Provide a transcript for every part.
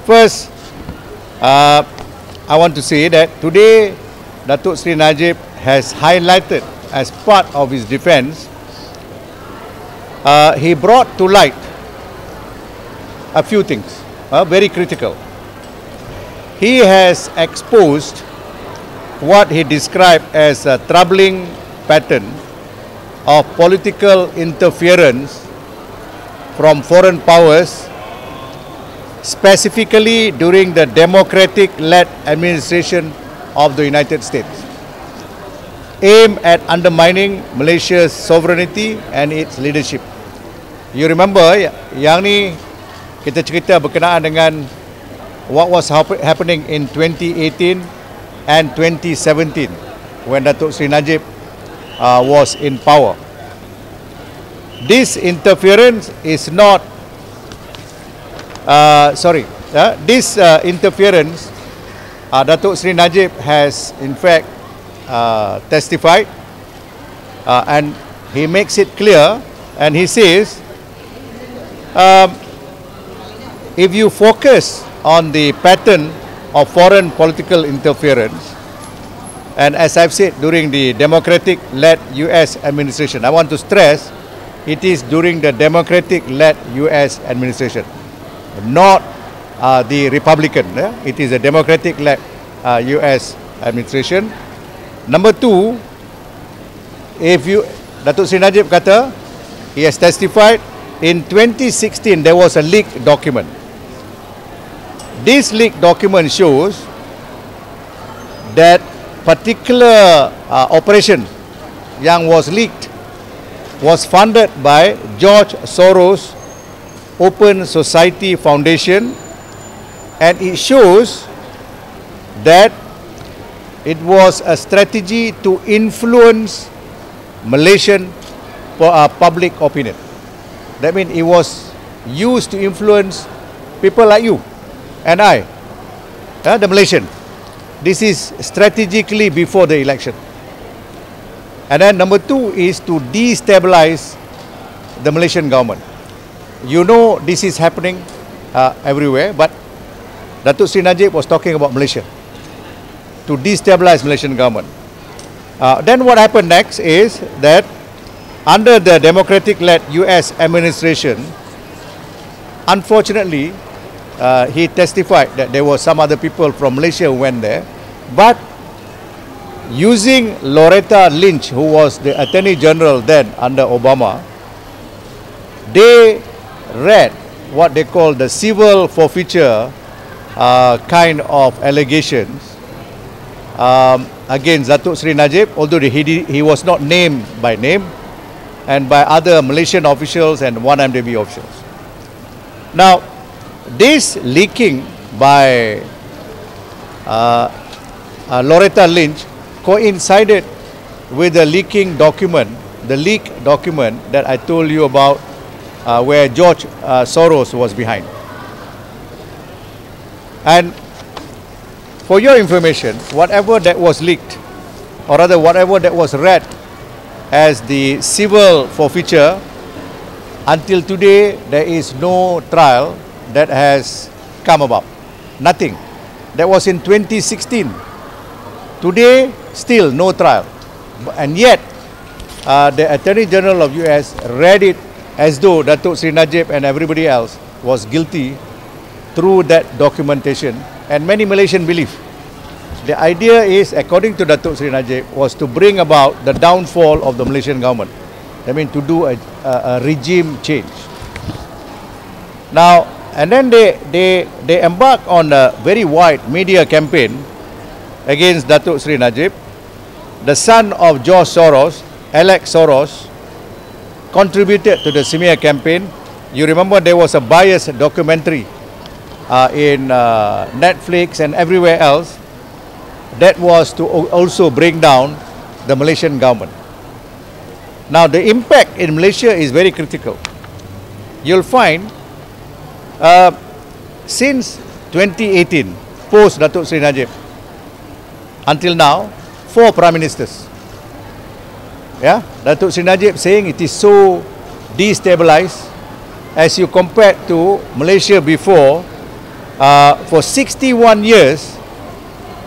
First, I want to say that today Datuk Seri Najib has highlighted as part of his defence, he brought to light a few things, very critical. He has exposed what he described as a troubling pattern of political interference from foreign powers, specifically during the democratic-led administration of the United States, aimed at undermining Malaysia's sovereignty and its leadership. You remember, yang ni kita cerita berkenaan dengan what was happening in 2018 and 2017 when Datuk Seri Najib was in power. This interference is not, this interference, Datuk Seri Najib has in fact testified, and he makes it clear, and he says, if you focus on the pattern of foreign political interference, and as I've said, during the democratic-led US administration, I want to stress, it is during the democratic-led US administration, not the Republican. It is a democratic-led US administration. Number two, if you, Datuk Seri Najib kata, he has testified, in 2016 there was a leaked document. This leaked document shows that particular operation yang was leaked was funded by George Soros Open Society Foundation, and it shows that it was a strategy to influence Malaysian public opinion. That means it was used to influence people like you and I, the Malaysian. This is strategically before the election. And then number two is to destabilize the Malaysian government. You know this is happening everywhere, but Datuk Seri Najib was talking about Malaysia, to destabilize Malaysian government. Then what happened next is that under the democratic-led US administration, unfortunately, he testified that there were some other people from Malaysia who went there, but using Loretta Lynch, who was the Attorney General then under Obama, they read what they call the civil forfeiture kind of allegations against Datuk Seri Najib, although he was not named by name, and by other Malaysian officials and 1MDB officials. Now, this leaking by Loretta Lynch coincided with the leaked document that I told you about, where George Soros was behind. And for your information, whatever that was leaked, or rather whatever that was read as the civil forfeiture, until today there is no trial that has come about. Nothing. That was in 2016. Today, still no trial. And yet, the Attorney General of US read it as though Datuk Seri Najib and everybody else was guilty through that documentation, and many Malaysians believe. The idea is, according to Datuk Seri Najib, was to bring about the downfall of the Malaysian government. I mean, to do a regime change. Now, and then they embark on a very wide media campaign against Datuk Seri Najib. The son of George Soros, Alex Soros, contributed to the smear campaign. You remember there was a biased documentary in Netflix and everywhere else that was to also bring down the Malaysian government. Now, the impact in Malaysia is very critical. You'll find since 2018, post Datuk Seri Najib, until now, 4 prime ministers. Yeah, Datuk Seri Najib saying it is so destabilized as you compare to Malaysia before, for 61 years,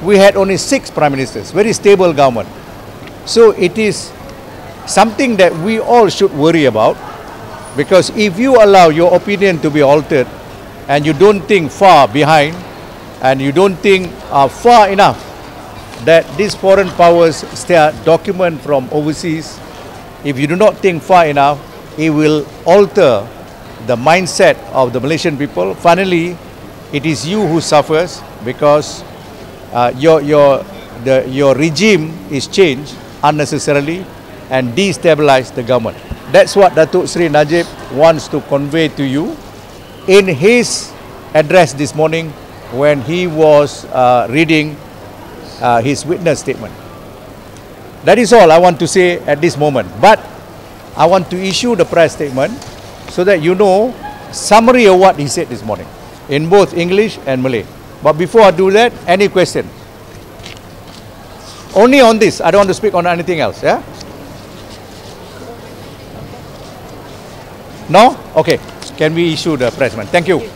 we had only 6 prime ministers, very stable government. So it is something that we all should worry about, because if you allow your opinion to be altered and you don't think far behind and you don't think far enough that these foreign powers start document from overseas, if you do not think far enough, it will alter the mindset of the Malaysian people. Finally, it is you who suffers, because your regime is changed unnecessarily and destabilize the government. That's what Datuk Seri Najib wants to convey to you in his address this morning when he was reading his witness statement. That is all I want to say at this moment. But I want to issue the press statement so that you know summary of what he said this morning in both English and Malay. But before I do that, any question? Only on this. I don't want to speak on anything else. Yeah? No? Okay. Can we issue the press statement? Thank you.